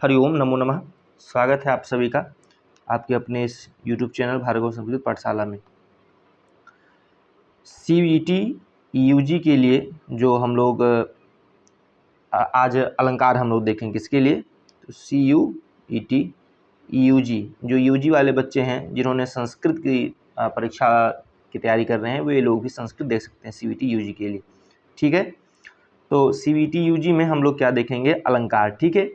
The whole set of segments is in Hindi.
हरिओम नमो नमः। स्वागत है आप सभी का आपके अपने इस YouTube चैनल भार्गव संस्कृत पाठशाला में। CUET UG के लिए जो हम लोग आज अलंकार हम लोग देखेंगे किसके लिए, तो CUET UG जो UG वाले बच्चे हैं जिन्होंने संस्कृत की परीक्षा की तैयारी कर रहे हैं वो ये लोग भी संस्कृत देख सकते हैं CUET UG के लिए। ठीक है, तो CUET UG में हम लोग क्या देखेंगे, अलंकार। ठीक है,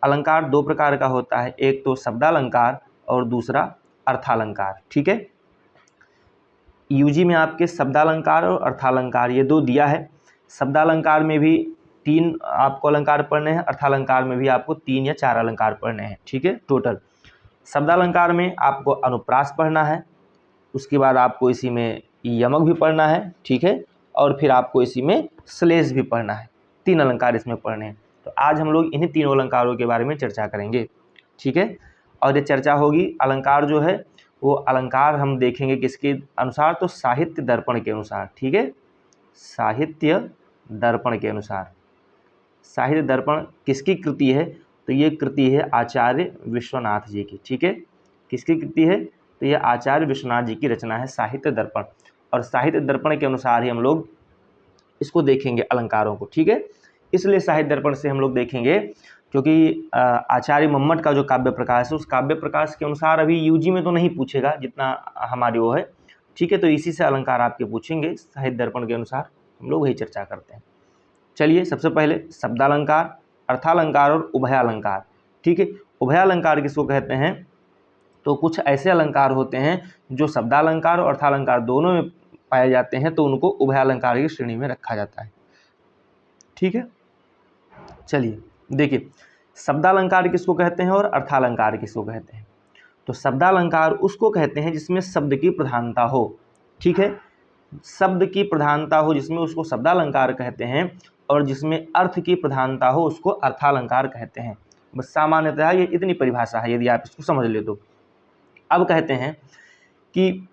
अलंकार दो प्रकार का होता है, एक तो शब्दालंकार और दूसरा अर्थालंकार। ठीक है, UG में आपके शब्दालंकार और अर्थालंकार ये दो दिया है। शब्दालंकार में भी 3 आपको अलंकार पढ़ने हैं, अर्थालंकार में भी आपको 3 या 4 अलंकार पढ़ने हैं। ठीक है, टोटल शब्दालंकार में आपको अनुप्रास पढ़ना है, उसके बाद आपको इसी में यमक भी पढ़ना है। ठीक है, और फिर आपको इसी में श्लेष भी पढ़ना है। 3 अलंकार इसमें पढ़ने हैं। तो आज हम लोग इन्हीं तीनों अलंकारों के बारे में चर्चा करेंगे। ठीक है, और ये चर्चा होगी अलंकार जो है वो अलंकार हम देखेंगे किसके अनुसार, तो साहित्य दर्पण के अनुसार। ठीक है, साहित्य दर्पण के अनुसार। साहित्य दर्पण किसकी कृति है, तो ये कृति है आचार्य विश्वनाथ जी की। ठीक है, किसकी कृति है, तो ये आचार्य विश्वनाथ जी की रचना है साहित्य दर्पण, और साहित्य दर्पण के अनुसार ही हम लोग इसको देखेंगे अलंकारों को। ठीक है, इसलिए साहित्य दर्पण से हम लोग देखेंगे क्योंकि आचार्य मम्मट का जो काव्य प्रकाश है उस काव्य प्रकाश के अनुसार अभी UG में तो नहीं पूछेगा जितना हमारी वो है। ठीक है, तो इसी से अलंकार आपके पूछेंगे, साहित्य दर्पण के अनुसार हम लोग वही चर्चा करते हैं। चलिए, सबसे पहले शब्दालंकार, अर्थालंकार और उभयालंकार। ठीक है, उभयालंकार किसको कहते हैं, तो कुछ ऐसे अलंकार होते हैं जो शब्दालंकार और अर्थालंकार दोनों में पाए जाते हैं, तो उनको उभयालंकार की श्रेणी में रखा जाता है। ठीक है, चलिए देखिए शब्दालंकार किसको कहते हैं और अर्थालंकार किसको कहते हैं। तो शब्दालंकार उसको कहते हैं जिसमें शब्द की प्रधानता हो। ठीक है, शब्द की प्रधानता हो जिसमें उसको शब्दालंकार कहते हैं, और जिसमें अर्थ की प्रधानता हो उसको अर्थालंकार कहते हैं। बस सामान्यतः ये इतनी परिभाषा है, यदि आप इसको समझ ले तो। अब कहते हैं कि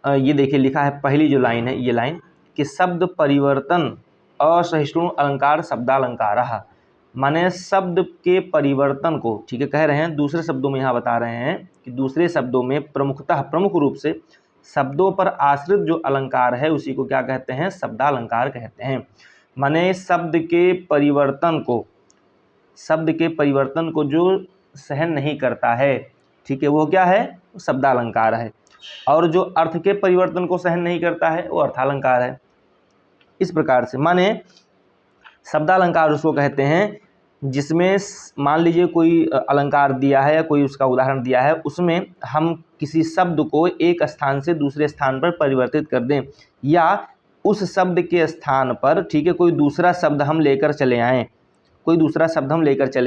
ये देखिए लिखा है पहली जो लाइन है, ये लाइन कि शब्द परिवर्तन असहिष्णु अलंकार शब्दालंकार, माने शब्द के परिवर्तन को, ठीक है, कह रहे हैं दूसरे शब्दों में यहाँ बता रहे हैं कि दूसरे शब्दों में प्रमुख रूप से शब्दों पर आश्रित जो अलंकार है उसी को क्या कहते हैं, शब्दालंकार कहते हैं। माने शब्द के परिवर्तन को जो सहन नहीं करता है, ठीक है, वो क्या है, शब्दालंकार है। और जो अर्थ के परिवर्तन को सहन नहीं करता है वो अर्थालंकार है। इस प्रकार से माने शब्दालंकार उसको कहते हैं जिसमें मान लीजिए कोई अलंकार दिया है या कोई उसका उदाहरण दिया है, उसमें हम किसी शब्द को एक स्थान से दूसरे स्थान पर परिवर्तित कर दें, या उस शब्द के स्थान पर, ठीक है, कोई दूसरा शब्द हम लेकर चले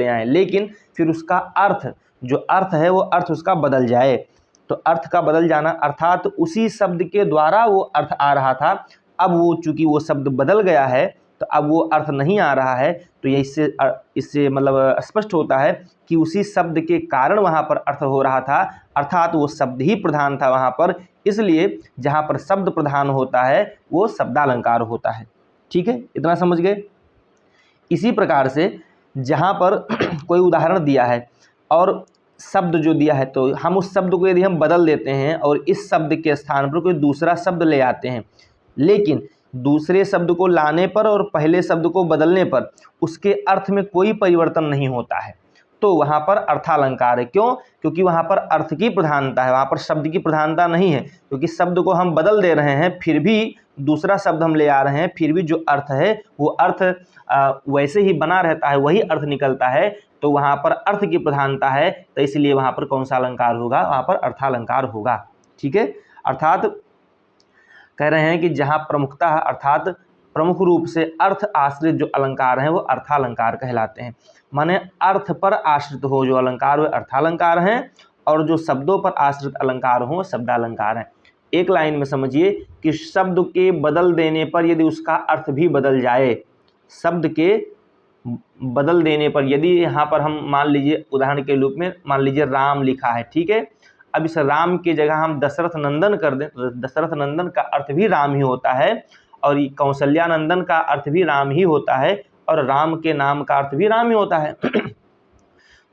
आएं, लेकिन फिर उसका अर्थ, जो अर्थ है वो अर्थ उसका बदल जाए। तो अर्थ का बदल जाना अर्थात उसी शब्द के द्वारा वो अर्थ आ रहा था, अब वो चूंकि वो शब्द बदल गया है तो अब वो अर्थ नहीं आ रहा है। तो ये इससे मतलब स्पष्ट होता है कि उसी शब्द के कारण वहाँ पर अर्थ हो रहा था, अर्थात वो शब्द ही प्रधान था वहाँ पर, इसलिए जहाँ पर शब्द प्रधान होता है वो शब्दालंकार होता है। ठीक है, इतना समझ गए। इसी प्रकार से जहाँ पर कोई उदाहरण दिया है और शब्द जो दिया है, तो हम उस शब्द को यदि हम बदल देते हैं और इस शब्द के स्थान पर कोई दूसरा शब्द ले आते हैं, लेकिन दूसरे शब्द को लाने पर और पहले शब्द को बदलने पर उसके अर्थ में कोई परिवर्तन नहीं होता है, तो वहाँ पर अर्थालंकार है। क्यों, क्योंकि वहाँ पर अर्थ की प्रधानता है, वहाँ पर शब्द की प्रधानता नहीं है। क्योंकि शब्द को हम बदल दे रहे हैं फिर भी दूसरा शब्द हम ले आ रहे हैं, फिर भी जो अर्थ है वो अर्थ वैसे ही बना रहता है, वही अर्थ निकलता है। तो वहाँ पर अर्थ की प्रधानता है, तो इसलिए वहाँ पर कौन सा अलंकार होगा, वहाँ पर अर्थालंकार होगा। ठीक है, अर्थात कह रहे हैं कि जहाँ प्रमुखता अर्थात प्रमुख रूप से अर्थ आश्रित जो अलंकार हैं वो अर्थालंकार कहलाते हैं। माने अर्थ पर आश्रित हो जो अलंकार वे अर्थालंकार हैं, और जो शब्दों पर आश्रित अलंकार हो शब्दालंकार हैं। एक लाइन में समझिए कि शब्द के बदल देने पर यदि उसका अर्थ भी बदल जाए, शब्द के बदल देने पर यदि यहाँ पर हम मान लीजिए उदाहरण के रूप में मान लीजिए राम लिखा है, ठीक है, अब इस राम की जगह हम दशरथ नंदन कर दें, तो दशरथ नंदन का अर्थ भी राम ही होता है, और कौशल्यानंदन का अर्थ भी राम ही होता है, और राम के नाम का अर्थ भी राम ही होता है।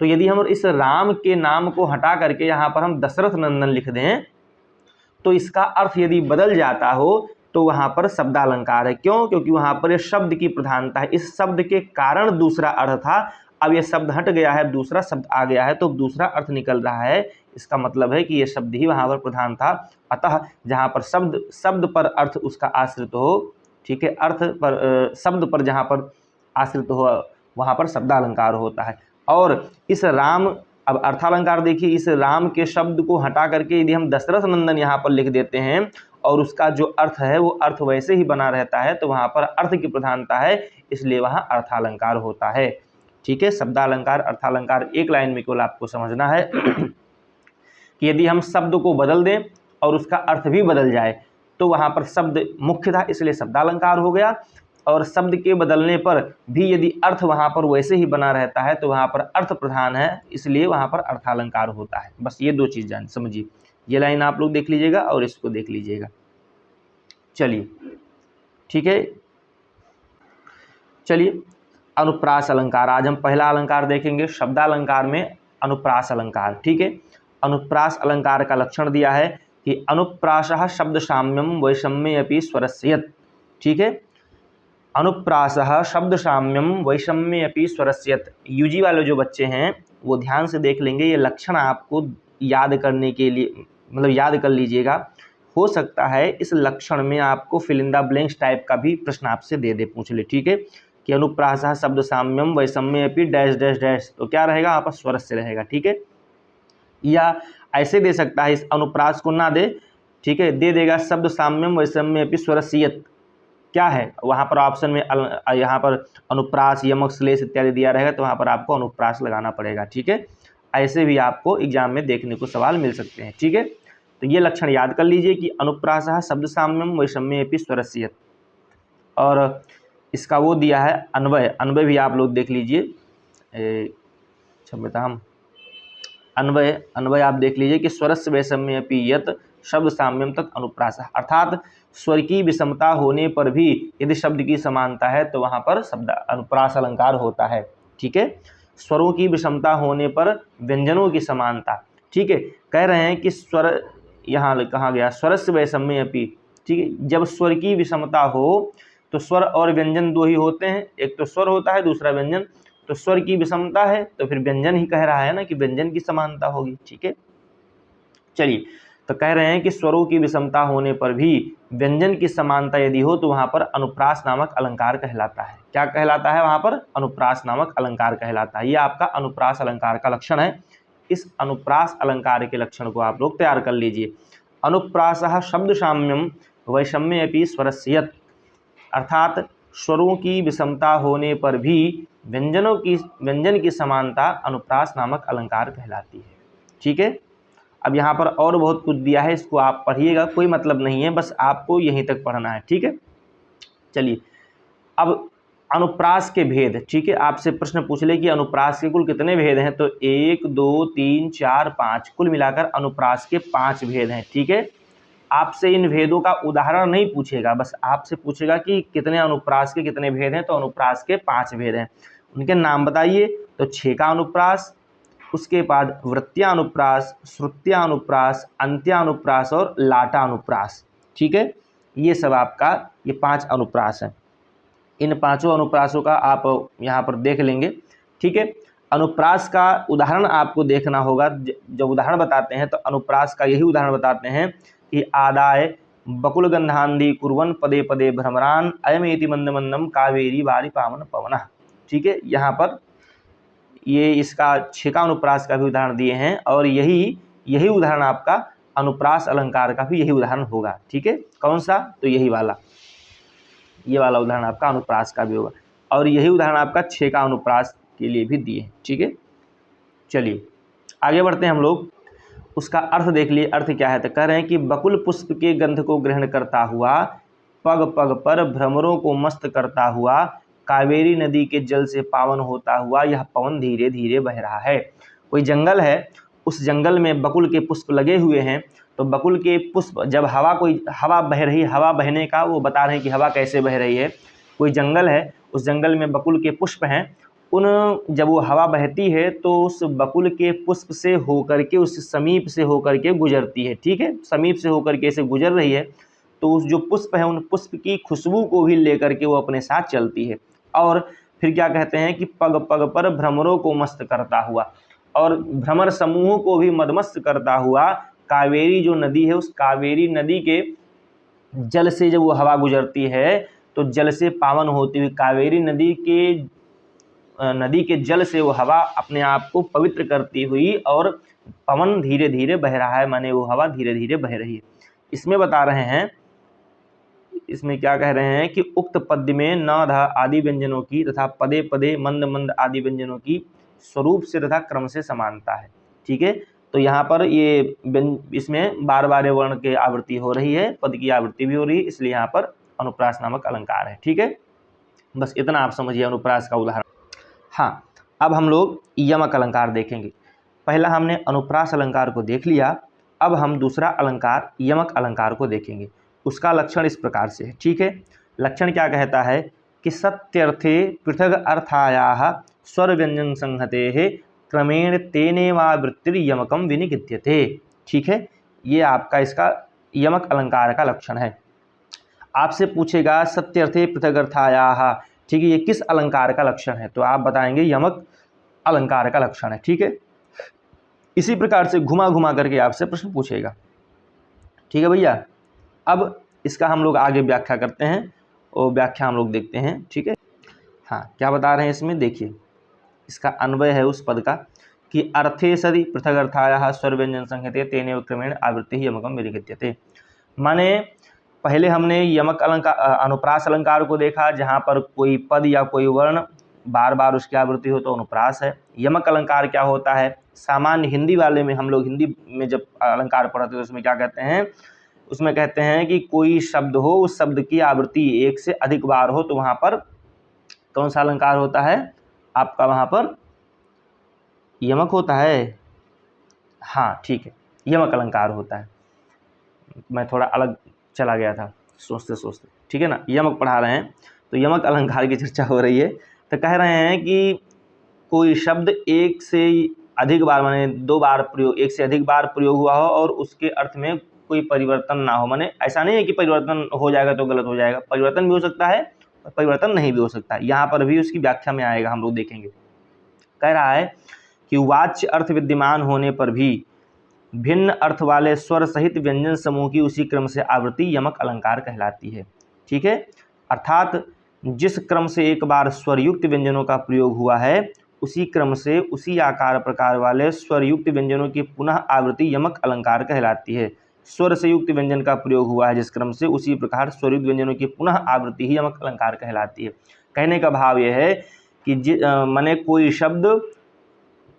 तो यदि हम इस राम के नाम को हटा करके यहाँ पर हम दशरथ नंदन लिख दें तो इसका अर्थ यदि बदल जाता हो तो वहाँ पर शब्दालंकार है। क्यों? क्योंकि वहाँ पर ये शब्द की प्रधानता है, इस शब्द के कारण दूसरा अर्थ था, अब ये शब्द हट गया है, दूसरा शब्द आ गया है तो दूसरा अर्थ निकल रहा है। इसका मतलब है कि ये शब्द ही वहाँ पर प्रधान था। अतः जहाँ पर शब्द पर अर्थ उसका आश्रित हो, ठीक है, अर्थ पर शब्द पर जहाँ पर आश्रित हो वहाँ पर शब्दालंकार होता है। और इस राम, अब अर्थालंकार देखिए, इस राम के शब्द को हटा करके यदि हम दशरथ नंदन यहाँ पर लिख देते हैं और उसका जो अर्थ है वो अर्थ वैसे ही बना रहता है तो वहाँ पर अर्थ की प्रधानता है, इसलिए वहाँ अर्थालंकार होता है। ठीक है, शब्दालंकार अर्थालंकार एक लाइन में केवल आपको समझना है कि यदि हम शब्द को बदल दें और उसका अर्थ भी बदल जाए तो वहाँ पर शब्द मुख्य था इसलिए शब्दालंकार हो गया, और शब्द के बदलने पर भी यदि अर्थ वहाँ पर वैसे ही बना रहता है तो वहाँ पर अर्थ प्रधान है, इसलिए वहाँ पर अर्थालंकार होता है। बस ये दो चीज़ जान समझिए, ये लाइन आप लोग देख लीजिएगा और इसको देख लीजिएगा। चलिए ठीक है, चलिए अनुप्रास अलंकार, आज हम पहला अलंकार देखेंगे शब्दालंकार में अनुप्रास अलंकार। ठीक है, अनुप्रास अलंकार का लक्षण दिया है कि अनुप्रासः शब्द साम्यम वैषम्ये अपि स्वरस्यत। ठीक है, अनुप्रासः शब्द साम्यम वैषम्ये अपि स्वरस्यत। यूजी वाले जो बच्चे हैं वो ध्यान से देख लेंगे, ये लक्षण आपको याद करने के लिए मतलब याद कर लीजिएगा। हो सकता है इस लक्षण में आपको fill in the blanks type का भी प्रश्न आपसे दे दे, पूछ ले। ठीक है, कि अनुप्रासः शब्द साम्यम वैषम्ये अपि डैश डैश डैश, तो क्या रहेगा आपका स्वरस्य रहेगा। ठीक है, या ऐसे दे सकता है, इस अनुप्रास को ना दे, ठीक है, दे देगा शब्द साम्यम वैषम्ये अपि स्वरस्यत। क्या है वहाँ पर ऑप्शन में, यहाँ पर अनुप्रास यमक श्लेष इत्यादि दिया रहेगा तो वहाँ पर आपको अनुप्रास लगाना पड़ेगा। ठीक है, ऐसे भी आपको एग्जाम में देखने को सवाल मिल सकते हैं। ठीक है, तो ये लक्षण याद कर लीजिए कि अनुप्रासः शब्द साम्यम वैषम्ये अपि स्वरस्यत। और इसका वो दिया है अन्वय, अन्वय भी आप लोग देख लीजिए, क्षम्यताम, अन्वय आप देख लीजिए कि स्वरस्य वैषम्ये अपि यत शब्द साम्यम तक अनुप्रासः, अर्थात स्वर की विषमता होने पर भी यदि शब्द की समानता है तो वहाँ पर शब्द अनुप्रास अलंकार होता है। ठीक है, स्वरों की विषमता होने पर व्यंजनों की समानता। ठीक है, कह रहे हैं कि स्वर, यहाँ कहा गया स्वरस्य वैषम्ये अपि। ठीक है, जब स्वर की विषमता हो तो स्वर और व्यंजन दो ही होते हैं, एक तो स्वर होता है दूसरा व्यंजन, तो स्वर की विषमता है तो फिर व्यंजन ही कह रहा है ना कि व्यंजन की समानता होगी। ठीक है, चलिए, तो कह रहे हैं कि स्वरों की विषमता होने पर भी व्यंजन की समानता यदि हो तो वहाँ पर अनुप्रास नामक अलंकार कहलाता है। क्या कहलाता है? वहाँ पर अनुप्रास नामक अलंकार कहलाता है। ये आपका अनुप्रास अलंकार का लक्षण है। इस अनुप्रास अलंकार के लक्षण को आप लोग तैयार कर लीजिए। अनुप्रासः शब्द साम्यम वैषम्ये अपि स्वरस्यत, अर्थात स्वरों की विषमता होने पर भी व्यंजन की समानता अनुप्रास नामक अलंकार कहलाती है। ठीक है, अब यहाँ पर और बहुत कुछ दिया है, इसको आप पढ़िएगा, कोई मतलब नहीं है, बस आपको यहीं तक पढ़ना है। ठीक है, चलिए अब अनुप्रास के भेद। ठीक है, आपसे प्रश्न पूछ ले कि अनुप्रास के कुल कितने भेद हैं, तो 1 2 3 4 5, कुल मिलाकर अनुप्रास के 5 भेद हैं। ठीक है, आपसे इन भेदों का उदाहरण नहीं पूछेगा, बस आपसे पूछेगा कि कितने अनुप्रास के कितने भेद हैं, तो अनुप्रास के 5 भेद हैं। उनके नाम बताइए, तो छेका अनुप्रास, उसके बाद वृत्त्यानुप्रास, श्रुत्यानुप्रास, अंत्यानुप्रास और लाटानुप्रास। ठीक है, ये सब आपका ये 5 अनुप्रास हैं। इन पांचों अनुप्रासों का आप यहाँ पर देख लेंगे। ठीक है, अनुप्रास का उदाहरण आपको देखना होगा। जब उदाहरण बताते हैं तो अनुप्रास का यही उदाहरण बताते हैं कि आदाय बकुल गंधांधी कुर्वन पदे पदे भ्रमरान अयमेति मंद मंदम कावेरी वारी पावन पवनः। ठीक है, यहाँ पर ये इसका छेका अनुप्रास का भी उदाहरण दिए हैं और यही उदाहरण आपका अनुप्रास अलंकार का भी यही उदाहरण होगा। ठीक है, कौन सा? तो यही वाला, ये वाला उदाहरण आपका अनुप्रास का भी होगा और यही उदाहरण आपका छेका अनुप्रास के लिए भी दिए हैं। ठीक है, चलिए आगे बढ़ते हैं हम लोग। उसका अर्थ देख लिए, अर्थ क्या है? तो कह रहे हैं कि बकुल पुष्प के गंध को ग्रहण करता हुआ, पग पग पर भ्रमरों को मस्त करता हुआ, कावेरी नदी के जल से पावन होता हुआ यह पवन धीरे धीरे बह रहा है। कोई जंगल है, उस जंगल में बकुल के पुष्प लगे हुए हैं, तो बकुल के पुष्प जब हवा बह रही, हवा बहने का वो बता रहे हैं कि हवा कैसे बह रही है। कोई जंगल है, उस जंगल में बकुल के पुष्प हैं, जब वो हवा बहती है तो उस बकुल के पुष्प से होकर के, उस समीप से होकर के गुजरती है, ठीक है, समीप से होकर के ऐसे गुजर रही है, तो उस जो पुष्प है उन पुष्प की खुशबू को भी लेकर के वो अपने साथ चलती है। और फिर क्या कहते हैं कि पग पग पर भ्रमरों को मस्त करता हुआ, और भ्रमर समूह को भी मदमस्त करता हुआ कावेरी जो नदी है, उस कावेरी नदी के जल से जब वो हवा गुजरती है तो जल से पावन होती हुई कावेरी नदी के जल से वो हवा अपने आप को पवित्र करती हुई, और पवन धीरे धीरे बह रहा है, माने वो हवा धीरे धीरे बह रही है। इसमें बता रहे हैं, इसमें क्या कह रहे हैं कि उक्त पद्य में न ध आदि व्यंजनों की तथा पदे पदे मंद मंद आदि व्यंजनों की स्वरूप से तथा क्रम से समानता है, ठीक है। तो यहाँ पर ये इसमें बार बार वर्ण की आवृत्ति हो रही है, पद की आवृत्ति भी हो रही है, इसलिए यहाँ पर अनुप्रास नामक अलंकार है, ठीक है। बस इतना आप समझिए अनुप्रास का उदाहरण। हाँ, अब हम लोग यमक अलंकार देखेंगे। पहला हमने अनुप्रास अलंकार को देख लिया, अब हम दूसरा अलंकार यमक अलंकार को देखेंगे। उसका लक्षण इस प्रकार से है, ठीक है। लक्षण क्या कहता है कि सत्यर्थे पृथग अर्थायाः स्वर व्यंजन संहते क्रमेण तेनेवावृत्तिर यमकम विनिगद्यते, ठीक है। ये आपका इसका यमक अलंकार का लक्षण है। आपसे पूछेगा सत्यर्थे पृथग अर्थायाः, ठीक है, ये किस अलंकार का लक्षण है, तो आप बताएंगे यमक अलंकार का लक्षण है, ठीक है। इसी प्रकार से घुमा घुमा करके आपसे प्रश्न पूछेगा, ठीक है भैया। अब इसका हम लोग आगे व्याख्या करते हैं और व्याख्या हम लोग देखते हैं, ठीक है। हाँ, क्या बता रहे हैं इसमें, देखिए इसका अन्वय है उस पद का कि अर्थे सदि पृथग अर्थायाः स्वर व्यंजन संहते तेनेव क्रमेण आवृत्ति यमकम विनिगद्यते। माने पहले हमने यमक अलंकार अनुप्रास अलंकार को देखा, जहाँ पर कोई पद या कोई वर्ण बार बार उसकी आवृत्ति हो तो अनुप्रास है। यमक अलंकार क्या होता है, सामान्य हिंदी वाले में हम लोग हिंदी में जब अलंकार पढ़ते हैं तो उसमें क्या कहते हैं, उसमें कहते हैं कि कोई शब्द हो, उस शब्द की आवृत्ति एक से अधिक बार हो, तो वहाँ पर कौन सा अलंकार होता है आपका, वहाँ पर यमक होता है। हाँ ठीक है, यमक अलंकार होता है। मैं थोड़ा अलग चला गया था सोचते सोचते, ठीक है ना। यमक पढ़ा रहे हैं तो यमक अलंकार की चर्चा हो रही है, तो कह रहे हैं कि कोई शब्द एक से अधिक बार, माने दो बार प्रयोग, एक से अधिक बार प्रयोग हुआ हो और उसके अर्थ में कोई परिवर्तन ना हो। माने ऐसा नहीं है कि परिवर्तन हो जाएगा तो गलत हो जाएगा, परिवर्तन भी हो सकता है और परिवर्तन नहीं भी हो सकता है। यहाँ पर भी उसकी व्याख्या में आएगा, हम लोग देखेंगे। कह रहा है कि वाच्य अर्थ विद्यमान होने पर भी भिन्न अर्थ वाले स्वर सहित व्यंजन समूह की उसी क्रम से आवृत्ति यमक अलंकार कहलाती है, ठीक है। अर्थात जिस क्रम से एक बार स्वरयुक्त व्यंजनों का प्रयोग हुआ है, उसी क्रम से उसी आकार प्रकार वाले स्वरयुक्त व्यंजनों की पुनः आवृत्ति यमक अलंकार कहलाती है। स्वर से युक्त व्यंजन का प्रयोग हुआ है जिस क्रम से, उसी प्रकार स्वरयुक्त व्यंजनों की पुनः आवृत्ति ही यमक अलंकार कहलाती है। कहने का भाव यह है कि माने कोई शब्द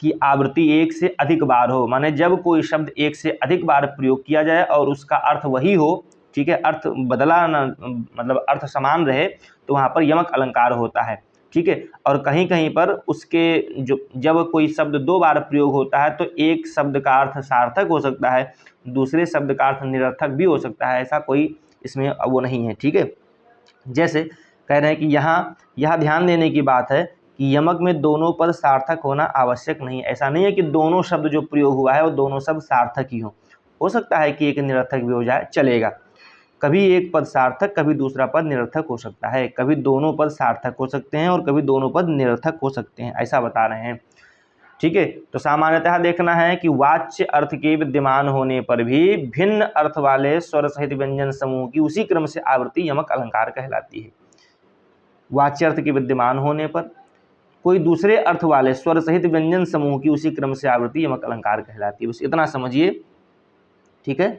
की आवृत्ति एक से अधिक बार हो, माने जब कोई शब्द एक से अधिक बार प्रयोग किया जाए और उसका अर्थ वही हो, ठीक है, अर्थ बदला ना, मतलब अर्थ समान रहे, तो वहाँ पर यमक अलंकार होता है, ठीक है। और कहीं कहीं पर उसके जब कोई शब्द दो बार प्रयोग होता है तो एक शब्द का अर्थ सार्थक हो सकता है, दूसरे शब्द का अर्थ निरर्थक भी हो सकता है, ऐसा कोई इसमें वो नहीं है, ठीक है। जैसे कह रहे हैं कि यहाँ ध्यान देने की बात है कि यमक में दोनों पद सार्थक होना आवश्यक नहीं। ऐसा नहीं है कि दोनों शब्द जो प्रयोग हुआ है वो दोनों शब्द सार्थक ही हो सकता है कि एक निरर्थक भी हो जाए, चलेगा। कभी एक पद सार्थक, कभी दूसरा पद निरर्थक हो सकता है, कभी दोनों पद सार्थक हो सकते हैं और कभी दोनों पद निरर्थक हो सकते हैं, ऐसा बता रहे हैं, ठीक है। तो सामान्यतः देखना है कि वाच्य अर्थ के विद्यमान होने पर भी भिन्न अर्थ वाले स्वर सहित व्यंजन समूह की उसी क्रम से आवृत्ति यमक अलंकार कहलाती है। वाच्य अर्थ के विद्यमान होने पर कोई दूसरे अर्थ वाले स्वर सहित व्यंजन समूह की उसी क्रम से आवृत्ति यमक अलंकार कहलाती है। बस इतना समझिए, ठीक है।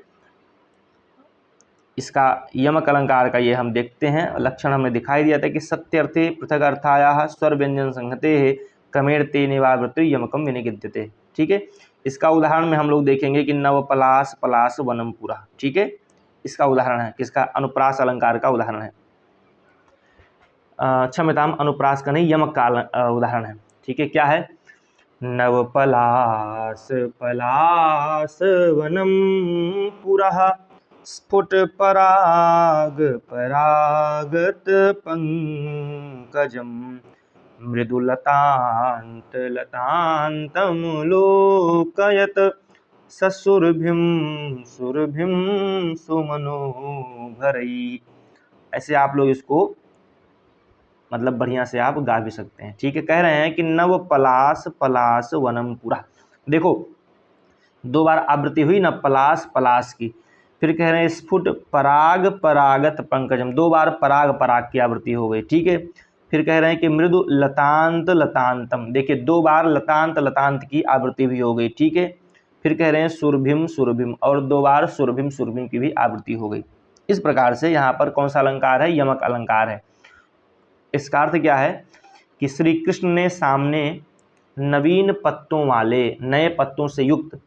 इसका यमक अलंकार का ये हम देखते हैं, लक्षण हमने दिखाई दिया था कि सत्यर्थे पृथक अर्थायाः स्वर व्यंजन संहते क्रमेण तेनेवावृत्ति यमकम विनिगद्यते, ठीक है। इसका उदाहरण में हम लोग देखेंगे कि नवपलाश पलाश वनम पुरा, ठीक है। इसका उदाहरण है किसका, अनुप्रास अलंकार का उदाहरण है, क्षम्यताम अनुप्रास का नहीं, यमक का उदाहरण है, ठीक है। क्या है, नवपलाश पलाश वनम पुरः स्फुट पराग परागत पंकजम मृदुलतान्तलतान्तमुलोकयत् ससुरभिं सुरभिं सुमनोहरैः। ऐसे आप लोग इसको मतलब बढ़िया से आप गा भी सकते हैं। ठीक है, कह रहे हैं कि नव पलास पलास वनम पुरा। देखो 2 बार आवृत्ति हुई ना पलास पलास की। फिर कह रहे हैं स्फुट पराग परागत पंकजम, 2 बार पराग पराग की आवृत्ति हो गई। ठीक है, फिर कह रहे हैं कि मृदु लतांत लतांतम, देखिए 2 बार लतांत लतांत की आवृत्ति भी हो गई। ठीक है, फिर कह रहे हैं सुरभिम सुरभिम, और 2 बार सुरभिम सुरभिम की भी आवृत्ति हो गई। इस प्रकार से यहाँ पर कौन सा अलंकार है? यमक अलंकार है। इसका अर्थ क्या है कि श्री कृष्ण ने सामने नवीन पत्तों वाले, नए पत्तों से युक्त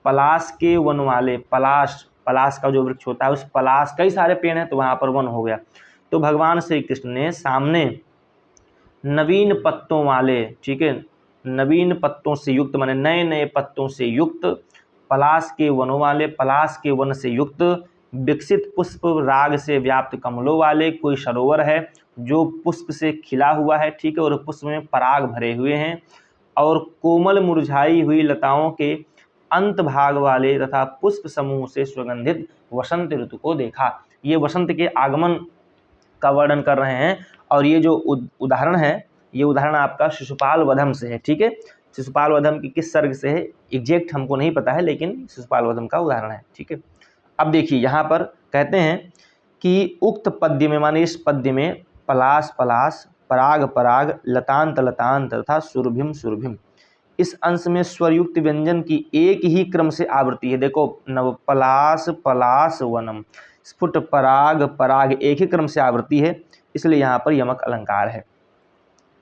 पलाश के वन वाले, पलाश पलाश का जो वृक्ष होता है उस पलाश, कई सारे पेड़ हैं तो वहाँ पर वन हो गया। तो भगवान श्री कृष्ण ने सामने नवीन पत्तों वाले, ठीक है, नवीन पत्तों से युक्त माने नए नए पत्तों से युक्त पलाश के वनों वाले, पलाश के वन से युक्त विकसित पुष्प राग से व्याप्त कमलों वाले, कोई सरोवर है जो पुष्प से खिला हुआ है। ठीक है, और पुष्प में पराग भरे हुए हैं, और कोमल मुरझाई हुई लताओं के अंत भाग वाले तथा पुष्प समूह से सुगंधित वसंत ऋतु को देखा। ये वसंत के आगमन का वर्णन कर रहे हैं। और ये जो उदाहरण है, ये उदाहरण आपका शिशुपाल वधम से है। ठीक है, शिशुपाल वधम की किस सर्ग से है एग्जैक्ट हमको नहीं पता है, लेकिन शिशुपाल वधम का उदाहरण है। ठीक है, अब देखिए यहाँ पर कहते हैं कि उक्त पद्य में, माने इस पद्य में पलाश पलाश, पराग पराग, लतांत लतांत तथा सुरभिम सुरभिम, इस अंश में स्वरयुक्त व्यंजन की एक ही क्रम से आवृत्ति है। देखो नव पलाश पलाश वनम, स्फुट पराग पराग, एक ही क्रम से आवृत्ति है, इसलिए यहाँ पर यमक अलंकार है।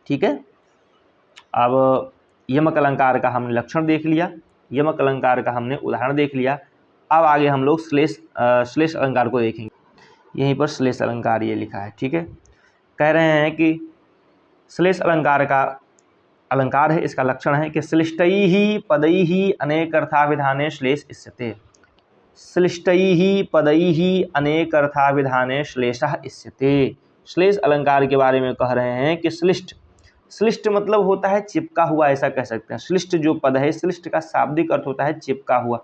ठीक है, अब यमक अलंकार का हमने लक्षण देख लिया, यमक अलंकार का हमने उदाहरण देख लिया। अब आगे हम लोग श्लेष अलंकार को देखेंगे। यहीं पर श्लेष अलंकार ये लिखा है। ठीक है, कह रहे हैं कि श्लेष अलंकार का अलंकार है, इसका लक्षण है कि श्लिष्टैः पदैः अनेकर्थाभिधाने श्लेष इष्यते। श्लिष्टैः पदैः अनेकर्थाभिधाने श्लेषः इष्यते। श्लेष अलंकार के बारे में कह रहे हैं कि श्लिष्ट, श्लिष्ट मतलब होता है चिपका हुआ, ऐसा कह सकते हैं। श्लिष्ट जो पद है, श्लिष्ट का शाब्दिक अर्थ होता है चिपका हुआ,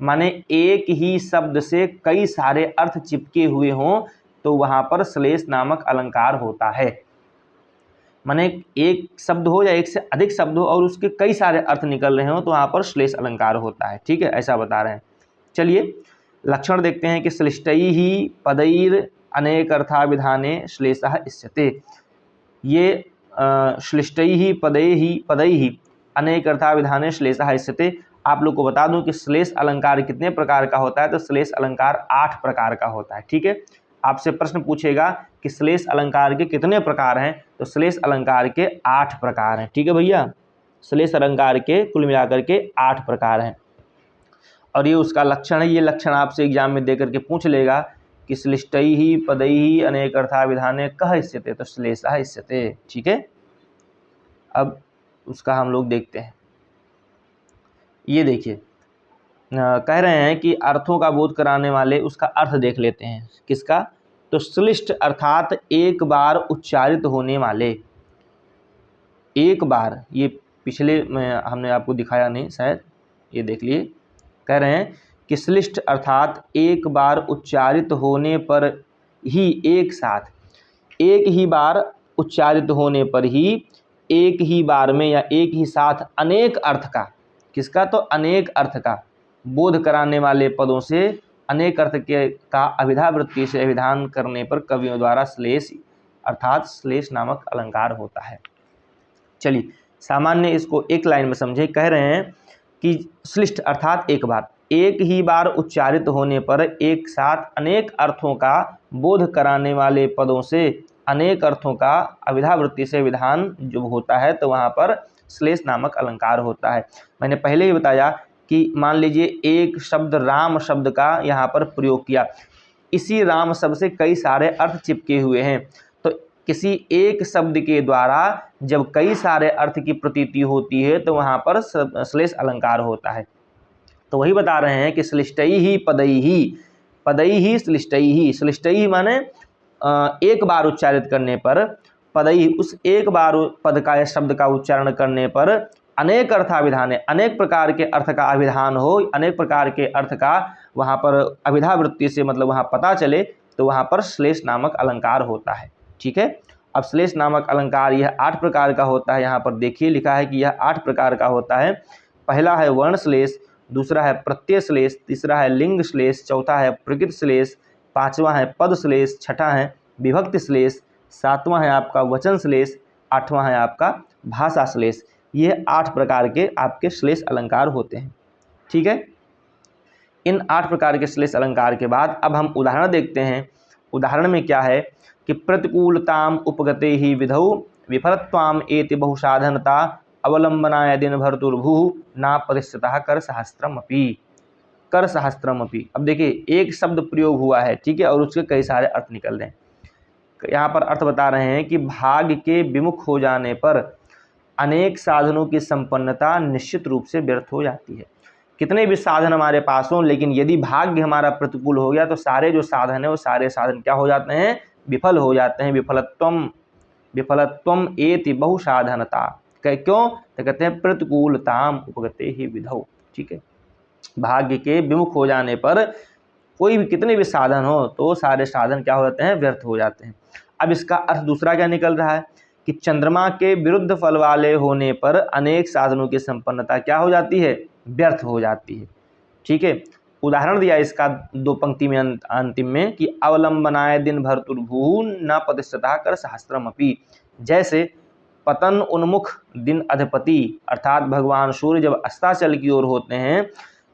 माने एक ही शब्द से कई सारे अर्थ चिपके हुए हों तो वहाँ पर श्लेष नामक अलंकार होता है। माने एक शब्द हो या एक से अधिक शब्द हो और उसके कई सारे अर्थ निकल रहे हो तो वहाँ पर श्लेष अलंकार होता है। ठीक है, ऐसा बता रहे हैं। चलिए लक्षण देखते हैं कि श्लिष्टैः पदैर् अनेकर्थाभिधाने श्लेषः इष्यते। ये श्लिष्टैः पदैः अनेकर्थाभिधाने श्लेषः इष्यते। आप लोग को बता दूं कि श्लेष अलंकार कितने प्रकार का होता है, तो श्लेष अलंकार 8 प्रकार का होता है। ठीक है, आपसे प्रश्न पूछेगा कि श्लेष अलंकार के कितने प्रकार हैं, तो श्लेष अलंकार के 8 प्रकार हैं। ठीक है भैया, श्लेष अलंकार के कुल मिलाकर के 8 प्रकार हैं और ये उसका लक्षण है। ये लक्षण आपसे एग्जाम में देकर के पूछ लेगा कि श्लिष्टैः पदैः अनेकर्थाभिधाने कः इष्यते, तो श्लेषः इष्यते। ठीक है, अब उसका हम लोग देखते हैं। ये देखिए कह रहे हैं कि अर्थों का बोध कराने वाले उसका अर्थ देख लेते हैं। किसका? तो श्लिष्ट अर्थात एक बार उच्चारित होने वाले, एक बार, ये पिछले में हमने आपको दिखाया नहीं शायद, ये देख लिए। कह रहे हैं कि श्लिष्ट अर्थात एक बार उच्चारित होने पर ही एक साथ, एक ही बार उच्चारित होने पर ही एक ही बार में या एक ही साथ अनेक अर्थ का, किसका? तो अनेक अर्थ का बोध कराने वाले पदों से अनेक अर्थ के का अभिधा वृत्ति से अभिधान करने पर कवियों द्वारा श्लेष अर्थात श्लेष नामक अलंकार होता है। चलिए सामान्य इसको एक लाइन में समझे। कह रहे हैं कि श्लिष्ट अर्थात एक बार, एक ही बार उच्चारित होने पर एक साथ अनेक अर्थों का बोध कराने वाले पदों से अनेक अर्थों का अभिधा वृत्ति से विधान जो होता है तो वहाँ पर श्लेष नामक अलंकार होता है। मैंने पहले ही बताया कि मान लीजिए एक शब्द राम शब्द का यहाँ पर प्रयोग किया, इसी राम शब्द से कई सारे अर्थ चिपके हुए हैं, तो किसी एक शब्द के द्वारा जब कई सारे अर्थ की प्रतीति होती है तो वहाँ पर श्लेष अलंकार होता है। तो वही बता रहे हैं कि श्लिष्टैः पदैः, पदैः श्लिष्टैः, श्लिष्टैः माने एक बार उच्चारित करने पर पदई, उस एक बार पद का या शब्द का उच्चारण करने पर अनेक अर्थाभिधान, अनेक प्रकार के अर्थ का अभिधान हो, अनेक प्रकार के अर्थ का वहाँ पर अभिधा वृत्ति से मतलब वहाँ पता चले, तो वहाँ पर श्लेष नामक अलंकार होता है। ठीक है, अब श्लेष नामक अलंकार यह 8 प्रकार का होता है। यहाँ पर देखिए लिखा है कि यह 8 प्रकार का होता है। पहला है वर्ण श्लेष, दूसरा है प्रत्यय श्लेष, तीसरा है लिंग श्लेष, चौथा है प्रकृति श्लेष, पांचवा है पद श्लेष, छठा है विभक्ति श्लेष, सातवां है आपका वचन श्लेष, आठवां है आपका भाषा श्लेष। ये 8 प्रकार के आपके श्लेष अलंकार होते हैं। ठीक है, इन 8 प्रकार के श्लेष अलंकार के बाद अब हम उदाहरण देखते हैं। उदाहरण में क्या है कि प्रतिकूलताम उपगते ही विधौ विफलत्वाम एति बहुसाधनता अवलंबनाय दिन भर्तुर्भु ना परिस्थितः कर सहस्त्रमपि, कर सहस्त्रमपि। अब देखिए एक शब्द प्रयोग हुआ है, ठीक है, और उसके कई सारे अर्थ निकल रहे हैं। यहाँ पर अर्थ बता रहे हैं कि भाग्य के विमुख हो जाने पर अनेक साधनों की संपन्नता निश्चित रूप से व्यर्थ हो जाती है। कितने भी साधन हमारे पास हों, लेकिन यदि भाग्य हमारा प्रतिकूल हो गया तो सारे जो साधन है वो सारे साधन क्या हो जाते हैं, विफल हो जाते हैं। विफलत्वम एति बहुसाधनता, क्यों, तो कहते हैं प्रतिकूलताम उपगते ही विधौ। ठीक है, भाग्य के विमुख हो जाने पर कोई भी कितने भी साधन हो तो सारे साधन क्या हो जाते हैं, व्यर्थ हो जाते हैं। अब इसका अर्थ दूसरा क्या निकल रहा है कि चंद्रमा के विरुद्ध फल वाले होने पर अनेक साधनों की संपन्नता क्या हो जाती है, व्यर्थ हो जाती है। ठीक है, उदाहरण दिया इसका 2 पंक्ति में अंतिम में कि अवलंबनाय दिन भर्तुर्भू न प्रतिष्ठता कर सहस्त्रमपि। जैसे पतन उन्मुख दिन अधिपति, अर्थात भगवान सूर्य जब अस्ताचल की ओर होते हैं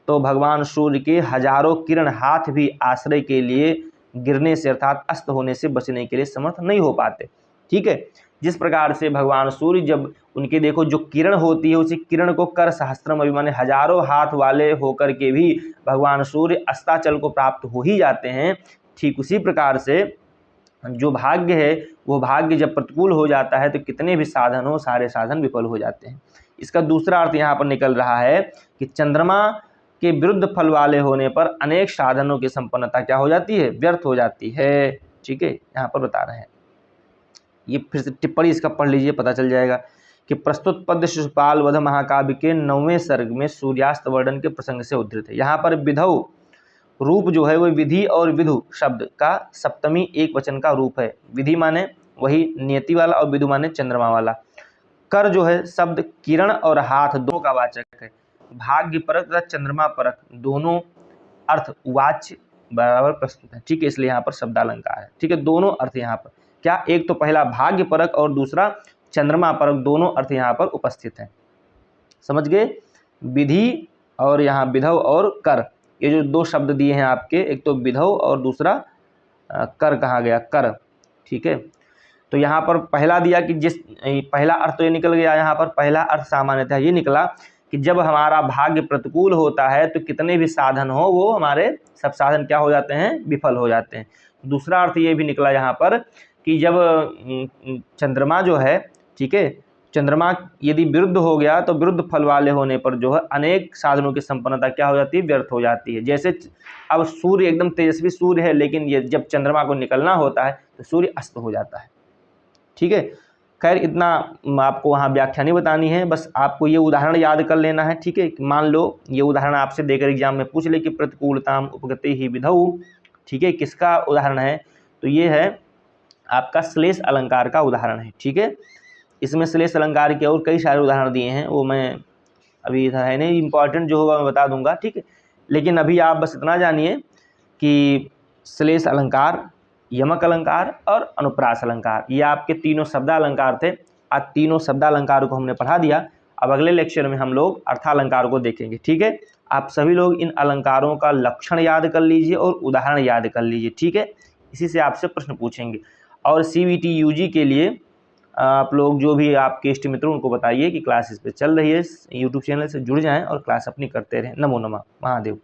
तो भगवान सूर्य के हजारों किरण हाथ भी आश्रय के लिए गिरने से अर्थात अस्त होने से बचने के लिए समर्थ नहीं हो पाते। ठीक है, जिस प्रकार से भगवान सूर्य जब उनके देखो जो किरण होती है उसी किरण को कर सहस्त्रम अभिमानी हाजारों हाथ वाले होकर के भी भगवान सूर्य अस्ताचल को प्राप्त हो ही जाते हैं। ठीक उसी प्रकार से जो भाग्य है वो भाग्य जब प्रतिकूल हो जाता है तो कितने भी साधन हो सारे साधन विफल हो जाते हैं। इसका दूसरा अर्थ यहाँ पर निकल रहा है कि चंद्रमा के विरुद्ध फल वाले होने पर अनेक साधनों की संपन्नता क्या हो जाती है, व्यर्थ हो जाती है। ठीक है, यहाँ पर बता रहे हैं, ये फिर से टिप्पणी इसका पढ़ लीजिए, पता चल जाएगा कि प्रस्तुत पद्य शिशुपाल वध महाकाव्य के 9वें सर्ग में सूर्यास्त वर्णन के प्रसंग से उद्धृत है। यहाँ पर विधौ रूप जो है वो विधि और विधु शब्द का सप्तमी एक वचन का रूप है। विधि माने वही नियति वाला और विधु माने चंद्रमा वाला। कर जो है शब्द किरण और हाथ दो का वाचक है। भाग्य परक तथा चंद्रमा परक दोनों अर्थ वाच्य बराबर प्रस्तुत है। ठीक है, इसलिए यहाँ पर शब्दालंकार है। ठीक है, दोनों अर्थ यहाँ पर क्या, एक तो पहला भाग्य परक और दूसरा चंद्रमा परक, दोनों अर्थ यहाँ पर उपस्थित हैं। समझ गए, विधि और यहाँ विधौ और कर, ये जो 2 शब्द दिए हैं आपके, एक तो विधौ और दूसरा कर कहा गया, कर। ठीक है, तो यहाँ पर पहला दिया कि जिस पहला अर्थ तो ये निकल गया, यहाँ पर पहला अर्थ सामान्यतः ये निकला कि जब हमारा भाग्य प्रतिकूल होता है तो कितने भी साधन हो वो हमारे सब साधन क्या हो जाते हैं, विफल हो जाते हैं। दूसरा अर्थ ये भी निकला यहाँ पर कि जब चंद्रमा जो है, ठीक है, चंद्रमा यदि विरुद्ध हो गया तो विरुद्ध फल वाले होने पर जो है अनेक साधनों की संपन्नता क्या हो जाती है, व्यर्थ हो जाती है। जैसे अब सूर्य एकदम तेजस्वी सूर्य है, लेकिन ये जब चंद्रमा को निकलना होता है तो सूर्य अस्त हो जाता है। ठीक है, खैर इतना आपको वहाँ व्याख्या नहीं बतानी है, बस आपको ये उदाहरण याद कर लेना है। ठीक है, मान लो ये उदाहरण आपसे देकर एग्जाम में पूछ ले कि प्रतिकूलताम उपगते ही विधौ, ठीक है, किसका उदाहरण है, तो ये है आपका श्लेष अलंकार का उदाहरण है। ठीक है, इसमें श्लेष अलंकार के और कई सारे उदाहरण दिए हैं, वो मैं अभी इधर है नहीं, इंपॉर्टेंट जो होगा मैं बता दूंगा। ठीक है, लेकिन अभी आप बस इतना जानिए कि श्लेष अलंकार, यमक अलंकार और अनुप्रास अलंकार, ये आपके तीनों शब्दालंकार थे। आज तीनों शब्दालंकार को हमने पढ़ा दिया। अब अगले लेक्चर में हम लोग अर्थालंकार को देखेंगे। ठीक है, आप सभी लोग इन अलंकारों का लक्षण याद कर लीजिए और उदाहरण याद कर लीजिए। ठीक है, इसी से आपसे प्रश्न पूछेंगे। और CVT UG के लिए आप लोग जो भी आपके इष्ट मित्र उनको बताइए कि क्लास इस पर चल रही है, YouTube चैनल से जुड़ जाएं और क्लास अपनी करते रहें। नमो नमः महादेव।